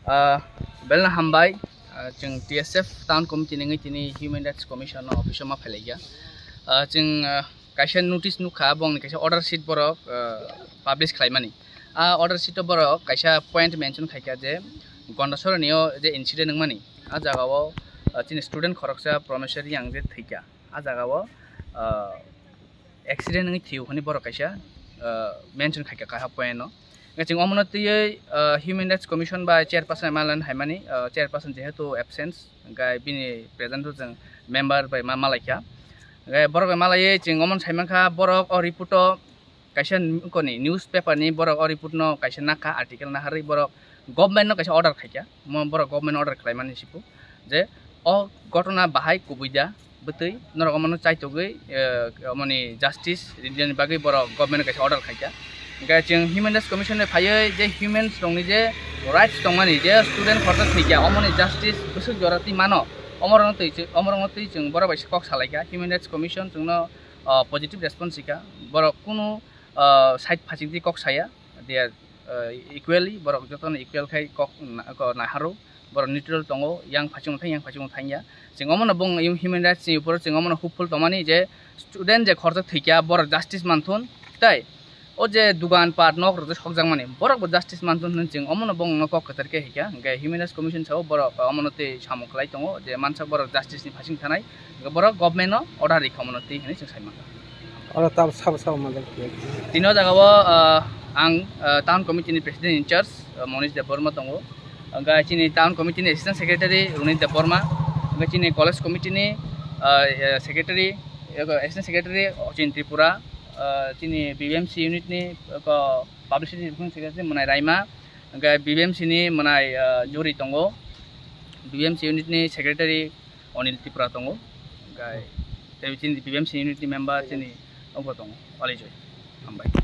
Belna hambai जों TSF town committee नङै दिनै हिउमेन राइट्स कमिसन अफिसाव मा फैलाया जों कायसे नोटिस नुखा बं कायसे अर्डर शीट बरक पाब्लिश खालामनानै अर्डर शीट बरक कायसे पॉइंट मेंशन खायका जे गन्डासरनियो जे इंसिडेंट नंमानि जागाव दिनै स्टूडेंट खरकसा प्रमेशरी आं जे थैका जागाव एक्सीडेंट नङै थियो हनि बरक कायसे मेंशन खायका काहा पॉइंट जों अमनतियै हिउमेन राइट्स कमिसन बा चेयरपर्सन मालन हायमानि चेयरपर्सन जेहेतु एब्सेंस गाय बिनि प्रेजेंट जों मेंबर बाय मालायखा गाय बरक मालायै जों अमन सायमानखा बरक अ रिपोर्ट कायसे कोनि न्यूज पेपर नि बरक अ रिपोर्ट न कायसे नाका आर्टिकल ना हारै बरक गवर्नमेंट न कायसे अर्डर खायका म बरक गवर्नमेंट अर्डर खालायमानि सिपु जे अ घटना बाहाय कुबैदा बतै नरक अमन चाइतगै अमनि जस्टिस रिजन बागै बरक गवर्नमेंट कायसे अर्डर खायका गाय जों हिउमेन राइट्स कमिसन ने फायै जे ह्यूमेन्स दंनि जे राइट्स दंमानि जे स्टूडेंट खरता थैया अमनि जस्टिस गोसो जराति मानो अमरनतै जों बर बायसे कक सालायका हिउमेन राइट्स कमिसन जोंनो पजिटिव रेसपन्स सिका बर कुनु साइड फासिंति कक साया दे आर इक्वली बर जतन इक्वल खाय कक नाहारो बर न्यूट्रल दंगो yang फासिं थाइया जों अमन बं हिउमेन राइट्स नि उपर जों अमन होपफुल दमानि जे स्टूडेंट जे खरता थैया बर जस्टिस मानथुन ताई ओ जे दुकान पाट नक रज सकजां माने बरक जस्टिस मानथुन जों अमन बं नक कथरके हिका गे हिउमेन राइट्स कमिसन साव बरक अमनते सामखलाय दङ जे मानसा बरक जस्टिस नि फासिं थानाय बरक गवर्नमेंट अर्डर रिकमेन्डति हनि जों सायमा और तब सब मतलब तिनो जगाव आं टाउन कमिटि नि प्रेसिडेंट इनचार्ज मनीष देबबर्मा दङ गा चिनि टाउन कमिटि नि एसिस्टेंट सेक्रेटारि रुनित देबबर्मा गा चिनि कलेज कमिटि नि secretary assistant secretary Achin Tripura चिनि BBMC यूनिट नि पब्लिसिटी सेक्रेटारि मनाय रायमा गा BBMC नि मनाय जुरि दङ BBMC यूनिट नि सेक्रेटारि अनिल त्रिपुरा दङ गा चिनि BBMC यूनिट नि मेंबर चिनि अंग दङ अलिजय हामबाय।